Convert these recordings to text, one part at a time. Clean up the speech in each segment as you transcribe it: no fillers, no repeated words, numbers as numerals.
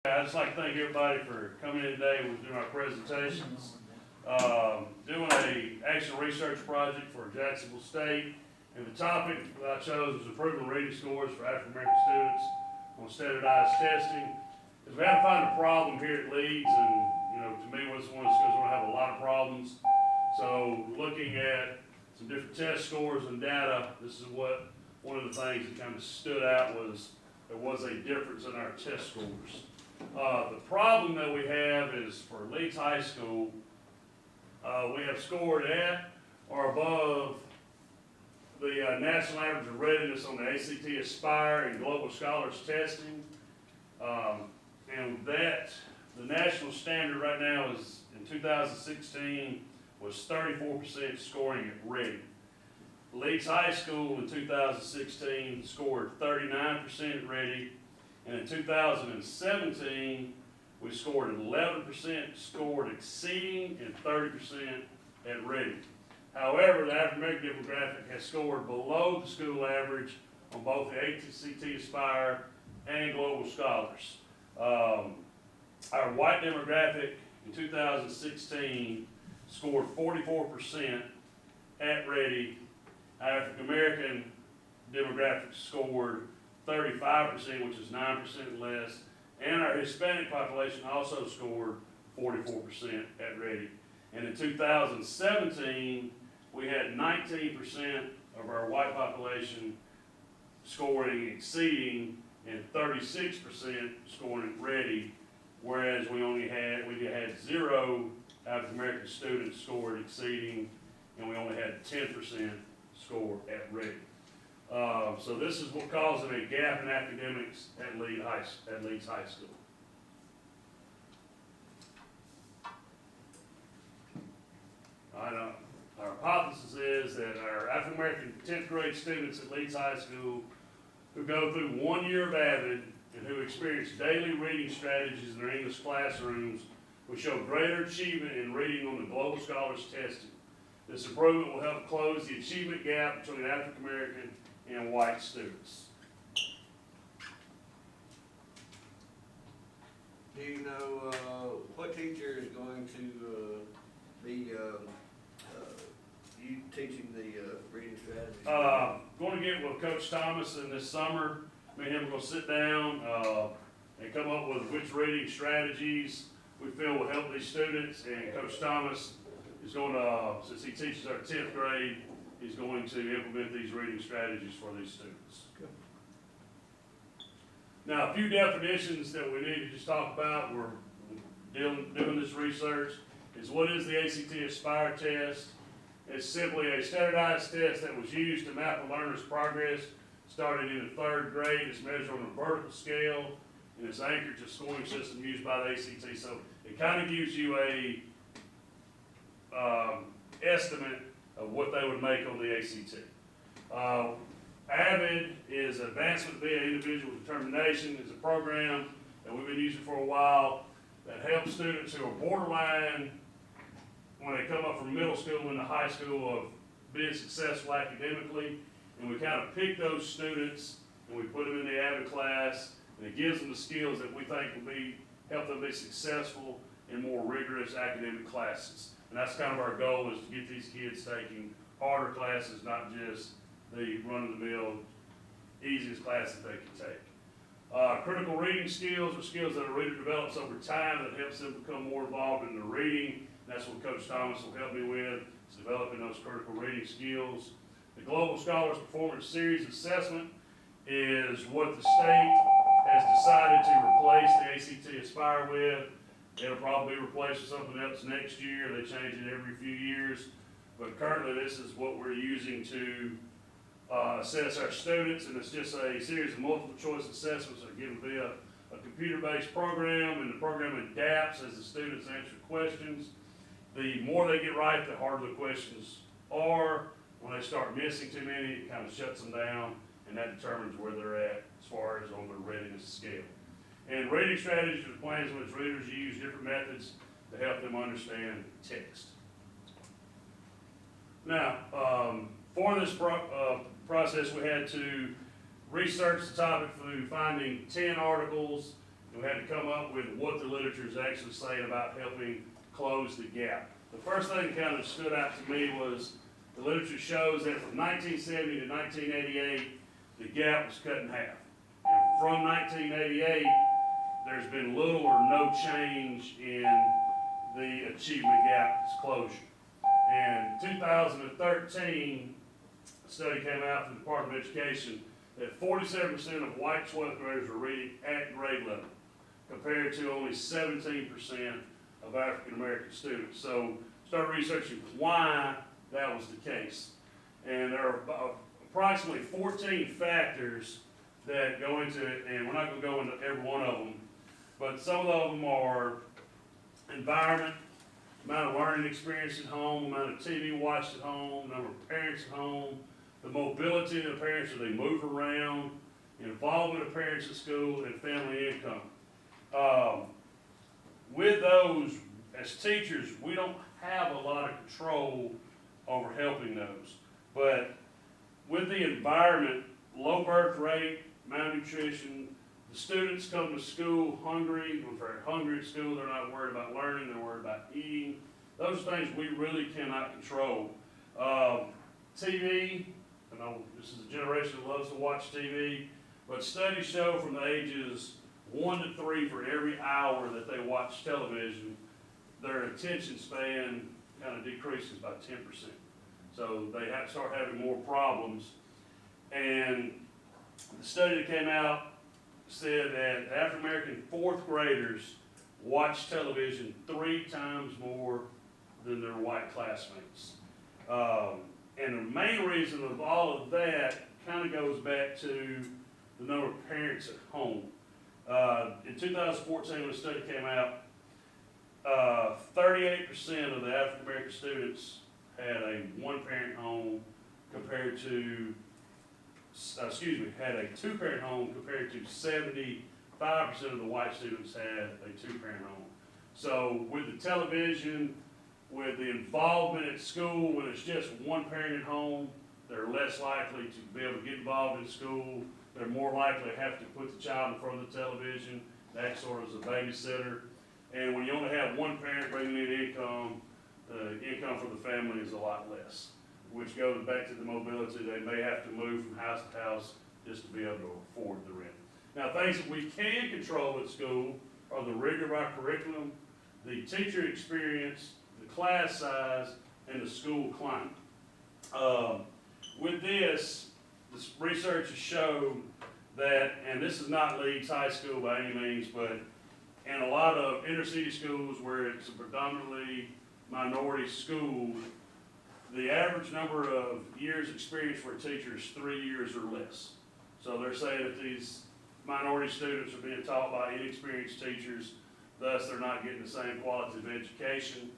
I'd just like to thank everybody for coming in today. We're doing our presentations. Doing a action research project for Jacksonville State. And the topic that I chose was improving reading scores for African American students on standardized testing. Because we had to find a problem here at Leeds, and to me, this is one of the schools where I have a lot of problems. So looking at some different test scores and data, this is what one of the things that kind of stood out was there was a difference in our test scores. The problem that we have is for Leeds High School, we have scored at or above the national average of readiness on the ACT Aspire and Global Scholars testing. And that, the national standard right now is, in 2016, was 34% scoring at ready. Leeds High School in 2016 scored 39% at ready, and in 2017, we scored 11% scored exceeding and 30% at ready. However, the African American demographic has scored below the school average on both the ACT Aspire and Global Scholars. Our white demographic in 2016 scored 44% at ready. Our African American demographic scored 35%, which is 9% less, and our Hispanic population also scored 44% at ready. And in 2017, we had 19% of our white population scoring exceeding and 36% scoring at ready, whereas we had 0 African American students scored exceeding, and we only had 10% score at ready. So this is what causing a gap in academics at Leeds High School. Our hypothesis is that our African American 10th grade students at Leeds High School who go through 1 year of AVID and who experience daily reading strategies in their English classrooms will show greater achievement in reading on the Global Scholars testing. This improvement will help close the achievement gap between African American and white students. Do you know what teacher is going to be you teaching the reading strategy? Going to get with Coach Thomas in this summer. Me and him are going to sit down and come up with which reading strategies we feel will help these students. And Coach Thomas is going to, since he teaches our 10th grade, he's going to implement these reading strategies for these students. Good. Now, a few definitions that we need to just talk about. We're doing this research. Is what is the ACT Aspire test? It's simply a standardized test that was used to map a learner's progress starting in the 3rd grade. It's measured on a vertical scale, and it's anchored to a scoring system used by the ACT. So it kind of gives you a estimate of what they would make on the ACT. AVID is Advancement via Individual Determination. It's a program that we've been using for a while that helps students who are borderline when they come up from middle school into high school of being successful academically. And we kind of pick those students and we put them in the AVID class, and it gives them the skills that we think will help them be successful in more rigorous academic classes. And that's kind of our goal, is to get these kids taking harder classes, not just the run-of-the-mill, easiest classes they can take. Critical reading skills are skills that a reader develops over time that helps them become more involved in their reading. That's what Coach Thomas will help me with, is developing those critical reading skills. The Global Scholars Performance Series Assessment is what the state has decided to replace the ACT Aspire with. It'll probably be replaced with something else next year. They change it every few years. But currently this is what we're using to assess our students, and it's just a series of multiple choice assessments that are given via a computer-based program, and the program adapts as the students answer questions. The more they get right, the harder the questions are. When they start missing too many, it kind of shuts them down, and that determines where they're at as far as on their readiness scale. And reading strategies are plans in which readers use different methods to help them understand text. Now, for this process, we had to research the topic through finding 10 articles We had to come up with what the literature is actually saying about helping close the gap. The first thing that kind of stood out to me was the literature shows that from 1970 to 1988, the gap was cut in half. And from 1988, there's been little or no change in the achievement gap's closure. And 2013, a study came out from the Department of Education that 47% of white 12th graders were reading at grade level, compared to only 17% of African American students. So started researching why that was the case. And there are approximately 14 factors that go into it, and we're not going to go into every one of them, but some of them are environment, amount of learning experience at home, amount of TV watched at home, number of parents at home, the mobility of the parents, do they move around, involvement of parents at school, and family income. With those, as teachers, we don't have a lot of control over helping those. But with the environment, low birth rate, malnutrition, the students come to school hungry. When they're hungry at school, they're not worried about learning, they're worried about eating. Those are things we really cannot control. TV, I know this is a generation that loves to watch TV, but studies show from the ages 1 to 3 for every hour that they watch television, their attention span kind of decreases by 10%. So they have to start having more problems. And the study that came out said that African American 4th graders watch television 3 times more than their white classmates. And the main reason of all of that kind of goes back to the number of parents at home. In 2014, when the study came out, 38% of the African American students had a one-parent home compared to, had a two-parent home compared to 75% of the white students had a two-parent home. So with the television, with the involvement at school, when it's just one parent at home, they're less likely to be able to get involved in school. They're more likely to have to put the child in front of the television, act sort of as a babysitter. And when you only have one parent bringing in income, the income for the family is a lot less, which goes back to the mobility. They may have to move from house to house just to be able to afford the rent. Now, things that we can control at school are the rigor of our curriculum, the teacher experience, the class size, and the school climate. With this research has shown that, and this is not Leeds High School by any means, but in a lot of inner city schools where it's a predominantly minority school, the average number of years experience for a teacher is 3 years or less. So they're saying that these minority students are being taught by inexperienced teachers, thus they're not getting the same quality of education.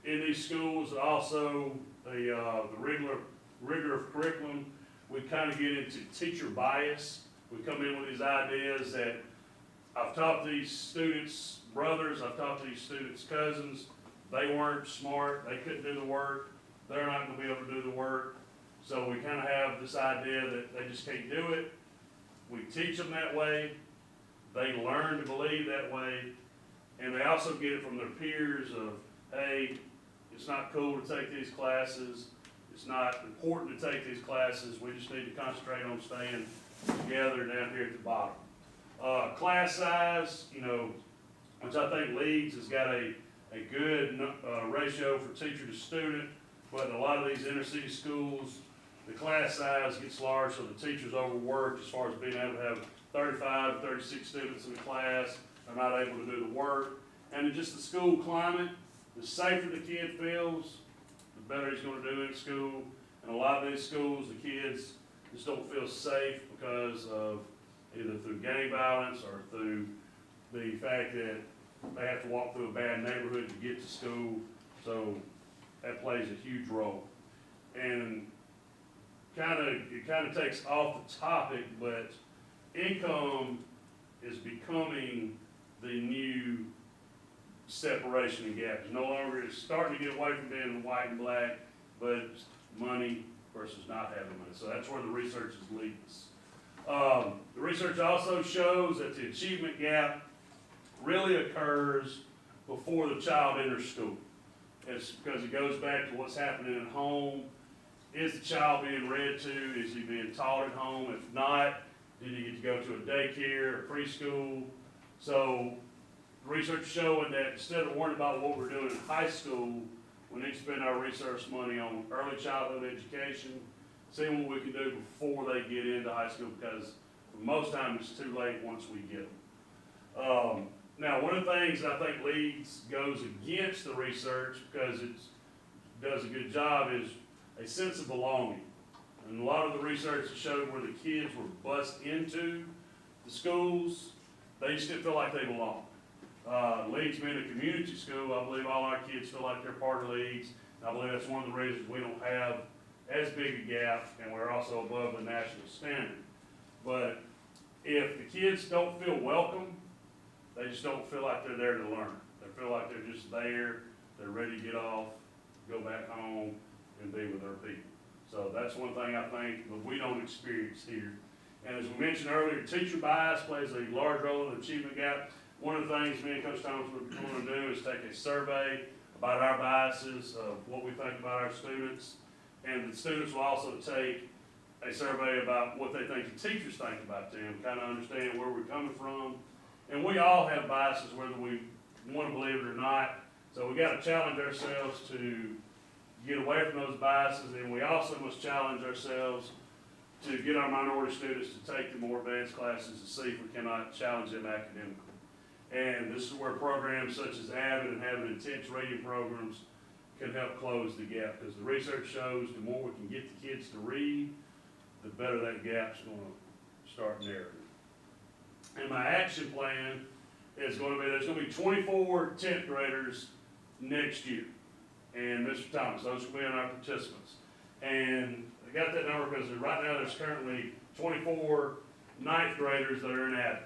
In these schools, also the rigor of curriculum, we kind of get into teacher bias. We come in with these ideas that I've taught these students' brothers, I've taught these students' cousins, they weren't smart, they couldn't do the work, they're not going to be able to do the work. So we kind of have this idea that they just can't do it. We teach them that way, they learn to believe that way, and they also get it from their peers of, hey, it's not cool to take these classes, it's not important to take these classes, we just need to concentrate on staying together down here at the bottom. Class size, which I think Leeds has got a good ratio for teacher to student, but in a lot of these inner city schools, the class size gets large, so the teacher's overworked as far as being able to have 35, 36 students in the class. They're not able to do the work. And just the school climate, the safer the kid feels, the better he's going to do in school. And a lot of these schools, the kids just don't feel safe because of either through gang violence or through the fact that they have to walk through a bad neighborhood to get to school. So that plays a huge role. And it kind of takes off the topic, but income is becoming the new separation and gap. It's no longer, it's starting to get away from being white and black, but it's money versus not having money. So that's where the research is leading us. The research also shows that the achievement gap really occurs before the child enters school. It's because it goes back to what's happening at home. Is the child being read to? Is he being taught at home? If not, did he get to go to a daycare, a preschool? So research showing that instead of worrying about what we're doing in high school, we need to spend our research money on early childhood education, seeing what we can do before they get into high school, because most times it's too late once we get them. Now, one of the things I think goes against the research, because it does a good job, is a sense of belonging. And a lot of the research has showed where the kids were bussed into the schools, they just didn't feel like they belonged. Leeds being a community school, I believe all our kids feel like they're part of Leeds. And I believe that's one of the reasons we don't have as big a gap, and we're also above the national standard. But if the kids don't feel welcome, they just don't feel like they're there to learn. They feel like they're just there, they're ready to get off, go back home, and be with their people. So that's one thing I think that we don't experience here. And as we mentioned earlier, teacher bias plays a large role in the achievement gap. One of the things me and Coach Thomas are going to do is take a survey about our biases, of what we think about our students. And the students will also take a survey about what they think the teachers think about them, kind of understand where we're coming from. And we all have biases, whether we want to believe it or not. So we got to challenge ourselves to get away from those biases, and we also must challenge ourselves to get our minority students to take the more advanced classes to see if we cannot challenge them academically. And this is where programs such as AVID and having intense reading programs can help close the gap, because the research shows the more we can get the kids to read, the better that gap's going to start narrowing. And my action plan is going to be, there's going to be 24 10th graders next year. And Mr. Thomas, those will be our participants. And I got that number because right now there's currently 24 9th graders that are in AVID.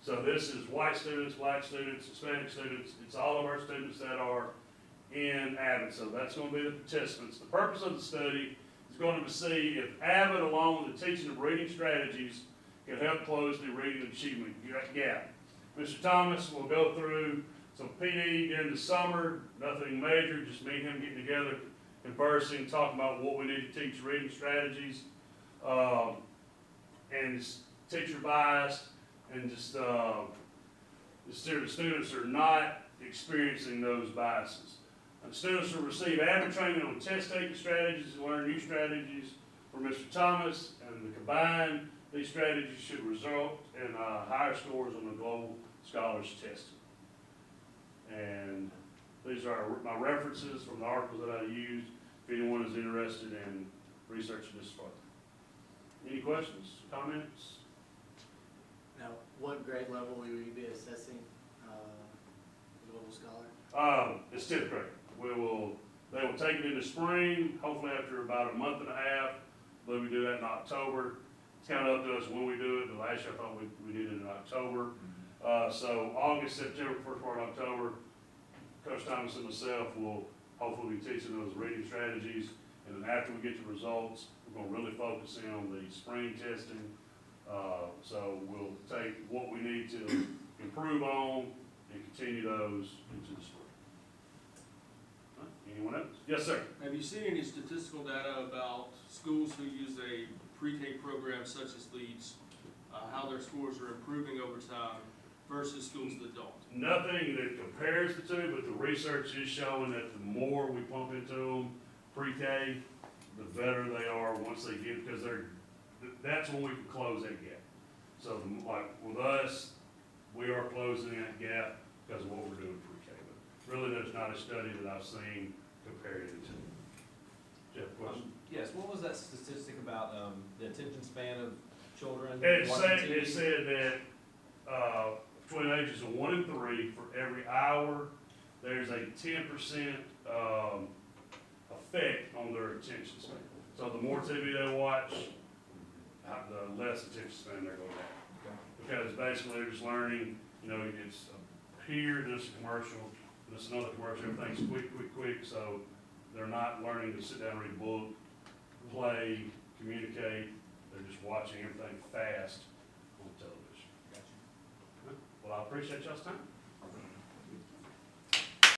So this is white students, black students, Hispanic students. It's all of our students that are in AVID. So that's going to be the participants. The purpose of the study is going to see if AVID, along with the teaching of reading strategies, can help close the reading achievement gap. Mr. Thomas will go through some PD during the summer, nothing major, just me and him getting together, conversing, talking about what we need to teach reading strategies, and it's teacher biased, and just the students are not experiencing those biases. And students will receive AVID training on test taking strategies and learn new strategies from Mr. Thomas, and the combined, these strategies should result in higher scores on the Global Scholars Test. And these are my references from the articles that I used, if anyone is interested in researching this further. Any questions, comments? Now, what grade level will you be assessing the Global Scholar? It's 10th grade. They will take it in the spring, hopefully after about a month and a half. But we do that in October. It's kind of up to us when we do it, but last year I thought we did it in October. So August, September, first part of October, Coach Thomas and myself will hopefully be teaching those reading strategies. And then after we get the results, we're going to really focus in on the spring testing. So we'll take what we need to improve on and continue those into the spring. Anyone else? Yes, sir. Have you seen any statistical data about schools who use a pre-K program such as Leeds, how their scores are improving over time versus schools that don't? Nothing that compares the two, but the research is showing that the more we pump into them pre-K, the better they are once they get, because that's when we can close that gap. So like with us, we are closing that gap because of what we're doing pre-K. But really, there's not a study that I've seen comparing the two. Jeff, question? Yes, what was that statistic about the attention span of children? It said that between the ages of 1 and 3, for every hour, there's a 10% effect on their attention span. So the more TV they watch, the less attention span they're going to have. Because basically they're just learning, it's here, this commercial, this another commercial, everything's quick, so they're not learning to sit down and read a book, play, communicate, they're just watching everything fast on television. Gotcha. Well, I appreciate y'all's time.